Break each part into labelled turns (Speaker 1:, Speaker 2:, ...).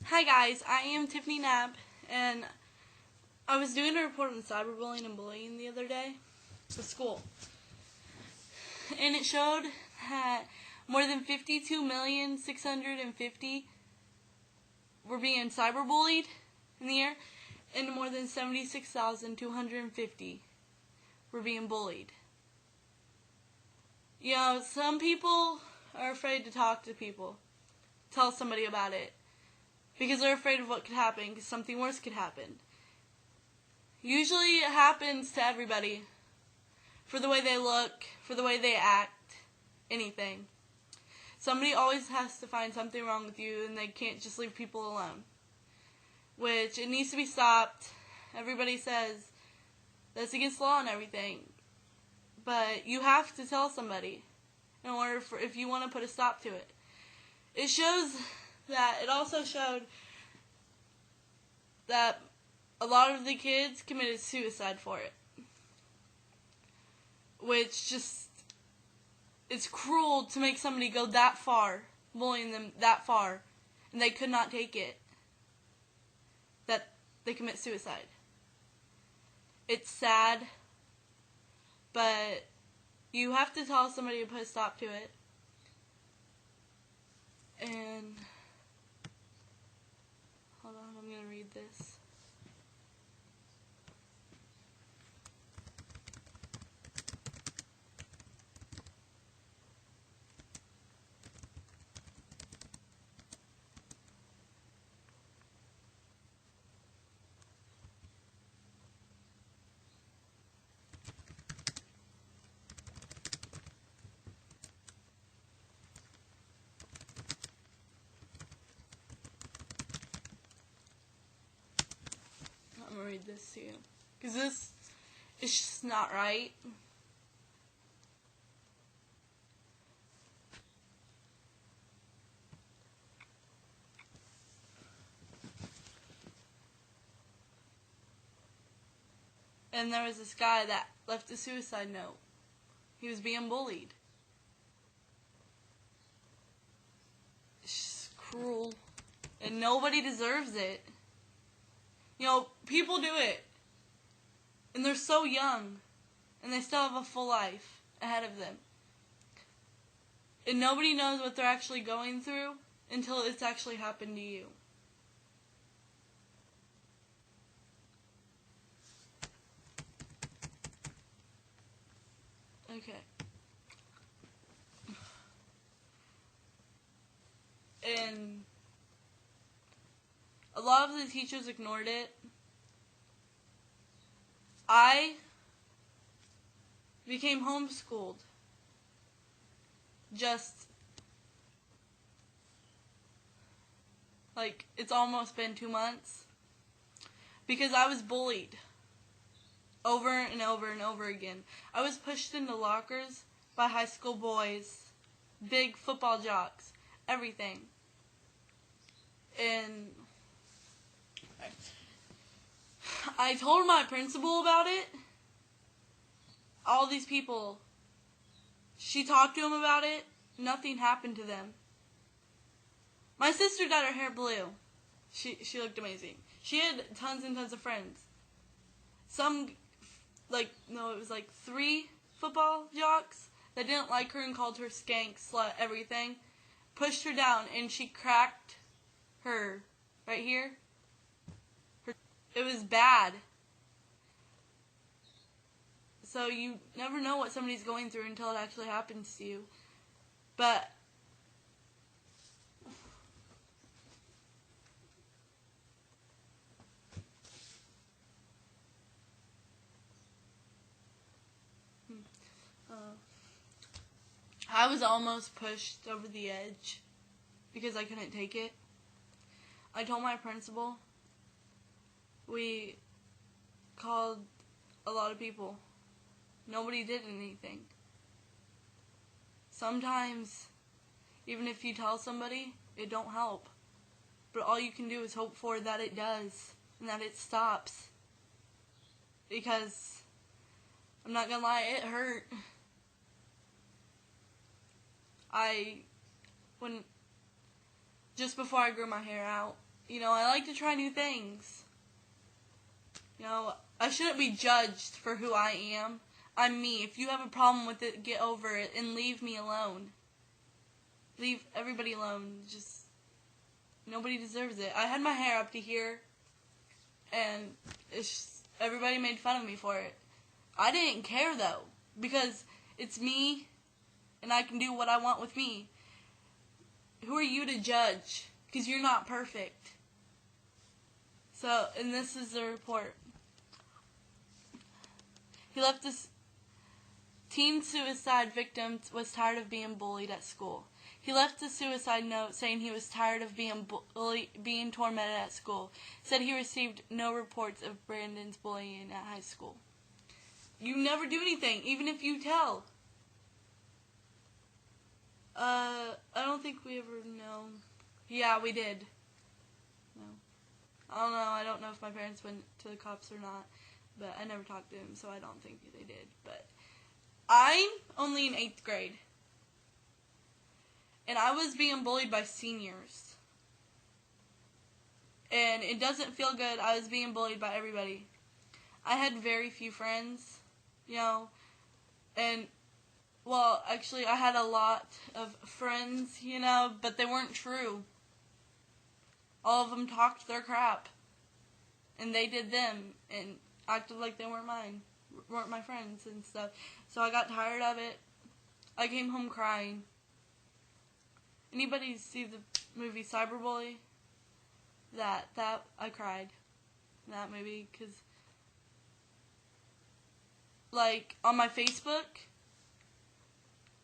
Speaker 1: Hi guys, I am Tiffany Knapp, and I was doing a report on cyberbullying and bullying the other day with school, and it showed that more than 52,650,000 were being cyberbullied in the year, and more than 76,250 were being bullied. You know, some people are afraid to talk to people, tell somebody about it, because they're afraid of what could happen, because something worse could happen. Usually it happens to everybody, for the way they look, for the way they act, anything. Somebody always has to find something wrong with you, and they can't just leave people alone. Which, it needs to be stopped. Everybody says that's against the law and everything. But you have to tell somebody in order for, if you want to put a stop to it. It also showed that a lot of the kids committed suicide for it. Which just, it's cruel to make somebody go that far, bullying them that far, and they could not take it, that they commit suicide. It's sad, but you have to tell somebody to put a stop to it. And hold on, I'm going to read this. I'm going to read this to you, because this is just not right. And there was this guy that left a suicide note. He was being bullied. It's just cruel. And nobody deserves it. You know, people do it. And they're so young. And they still have a full life ahead of them. And nobody knows what they're actually going through until it's actually happened to you. Okay. And a lot of the teachers ignored it. I became homeschooled. Just, like, it's almost been 2 months. Because I was bullied. Over and over and over again. I was pushed into lockers by high school boys. Big football jocks. Everything. And I told my principal about it. All these people. She talked to him about it. Nothing happened to them. My sister dyed her hair blue. She looked amazing. She had tons and tons of friends. It was like 3 football jocks that didn't like her and called her skank, slut, everything. Pushed her down, and she cracked her right here. It was bad. So you never know what somebody's going through until it actually happens to you. But I was almost pushed over the edge because I couldn't take it. I told my principal. We called a lot of people. Nobody did anything. Sometimes, even if you tell somebody, it don't help. But all you can do is hope for that it does and that it stops. Because, I'm not gonna lie, it hurt. Just before I grew my hair out, I like to try new things. I shouldn't be judged for who I am. I'm me. If you have a problem with it, get over it and leave me alone. Leave everybody alone. Nobody deserves it. I had my hair up to here, and everybody made fun of me for it. I didn't care, though, because it's me, and I can do what I want with me. Who are you to judge? Because you're not perfect. So, and this is the report. He left this teen suicide victim was tired of being bullied at school. He left a suicide note saying he was tired of being tormented at school. Said he received no reports of Brandon's bullying at high school. You never do anything, even if you tell. I don't think we ever know. Yeah, we did. No. I don't know. I don't know if my parents went to the cops or not, but I never talked to them, so I don't think they did. But I'm only in 8th grade. And I was being bullied by seniors. And it doesn't feel good. I was being bullied by everybody. I had very few friends, and, well, actually, I had a lot of friends, but they weren't true. All of them talked their crap. And they did them, and acted like they weren't my friends and stuff. So I got tired of it. I came home crying. Anybody see the movie Cyberbully? That I cried in that movie because, like, on my Facebook,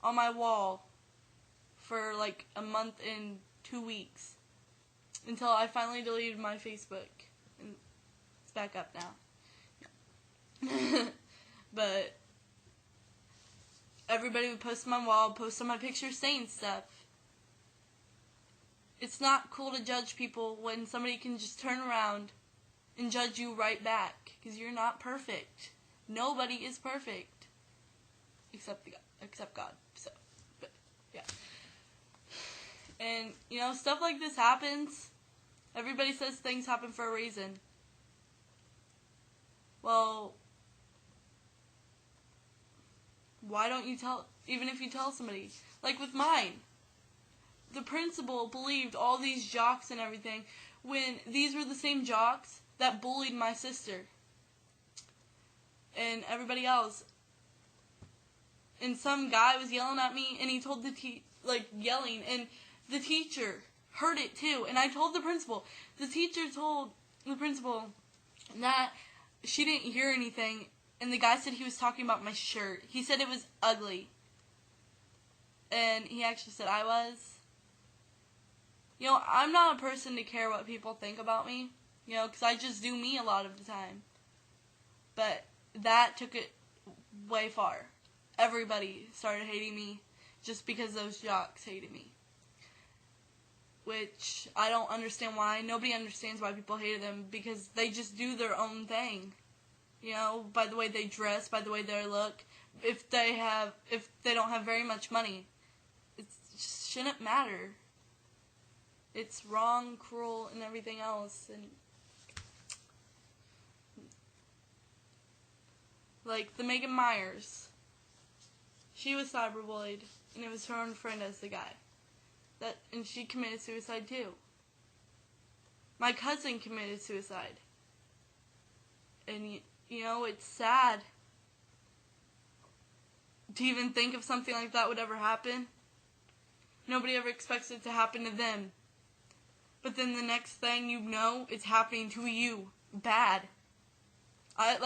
Speaker 1: on my wall, for like a month and 2 weeks, until I finally deleted my Facebook, and it's back up now. But everybody would post on my wall, post on my pictures saying stuff. It's not cool to judge people when somebody can just turn around and judge you right back, because you're not perfect. Nobody is perfect except God. So, but yeah. And stuff like this happens. Everybody says things happen for a reason. Well, why don't you tell, even if you tell somebody? Like with mine. The principal believed all these jocks and everything when these were the same jocks that bullied my sister and everybody else. And some guy was yelling at me, and he told yelling, and the teacher heard it too. And I told the principal. The teacher told the principal that she didn't hear anything, and the guy said he was talking about my shirt. He said it was ugly. And he actually said I was. I'm not a person to care what people think about me, because I just do me a lot of the time. But that took it way far. Everybody started hating me just because those jocks hated me. Which I don't understand why. Nobody understands why people hated them, because they just do their own thing. By the way they dress, by the way they look. If they don't have very much money, it just shouldn't matter. It's wrong, cruel, and everything else. And like the Megan Myers, she was cyberbullied, and it was her own friend as the guy. And she committed suicide too. My cousin committed suicide, and it's sad to even think of something like that would ever happen. Nobody ever expects it to happen to them. But then the next thing you know, it's happening to you. Bad. I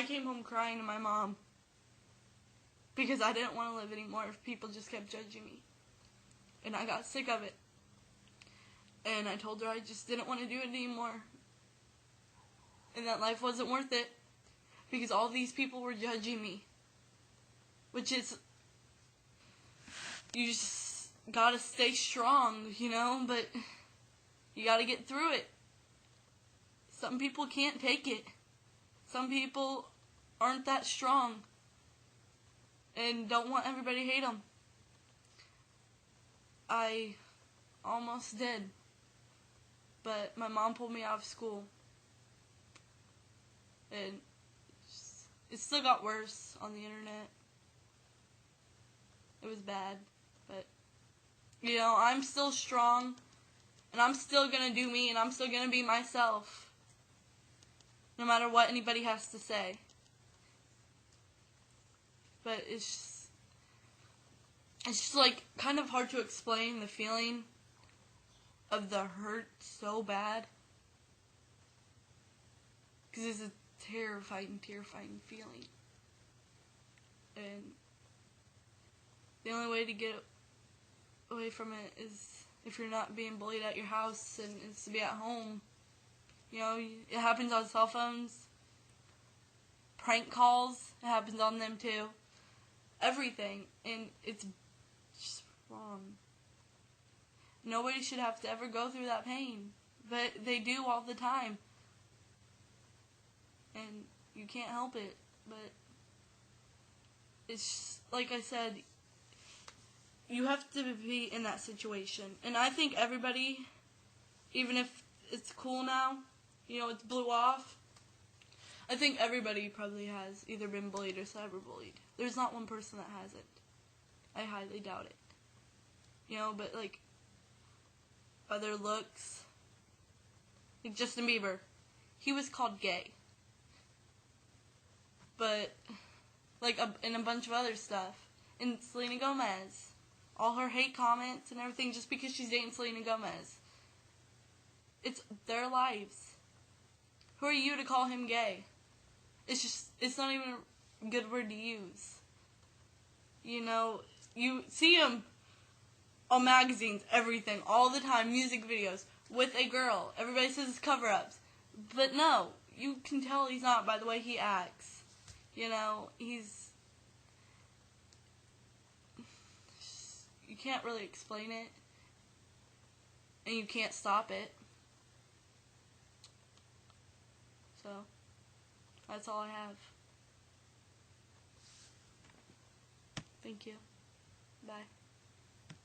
Speaker 1: came home crying to my mom. Because I didn't want to live anymore if people just kept judging me. And I got sick of it. And I told her I just didn't want to do it anymore. And that life wasn't worth it. Because all these people were judging me. Which is, you just gotta stay strong, but you gotta get through it. Some people can't take it. Some people aren't that strong and don't want everybody to hate them. I almost did. but my mom pulled me out of school. And it still got worse on the internet. It was bad, but, you know, I'm still strong, and I'm still going to do me, and I'm still going to be myself, no matter what anybody has to say. But it's just like kind of hard to explain the feeling of the hurt so bad, because it's a terrifying feeling. And the only way to get away from it is if you're not being bullied at your house, and it's to be at home. You know, it happens on cell phones, prank calls, it happens on them too. Everything, and it's just wrong. Nobody should have to ever go through that pain, but they do all the time. And you can't help it, but it's just, like I said, you have to be in that situation. And I think everybody, even if it's cool now, you know, it's blew off, I think everybody probably has either been bullied or cyberbullied. There's not one person that hasn't. I highly doubt it. You know, but like, by their looks, like Justin Bieber, he was called gay. But, like, and a bunch of other stuff. And Selena Gomez, all her hate comments and everything just because she's dating Selena Gomez. It's their lives. Who are you to call him gay? It's not even a good word to use. You know, you see him on magazines, everything, all the time, music videos, with a girl. Everybody says it's cover-ups. But no, you can tell he's not by the way he acts. You know, you can't really explain it, and you can't stop it. So, that's all I have. Thank you. Bye.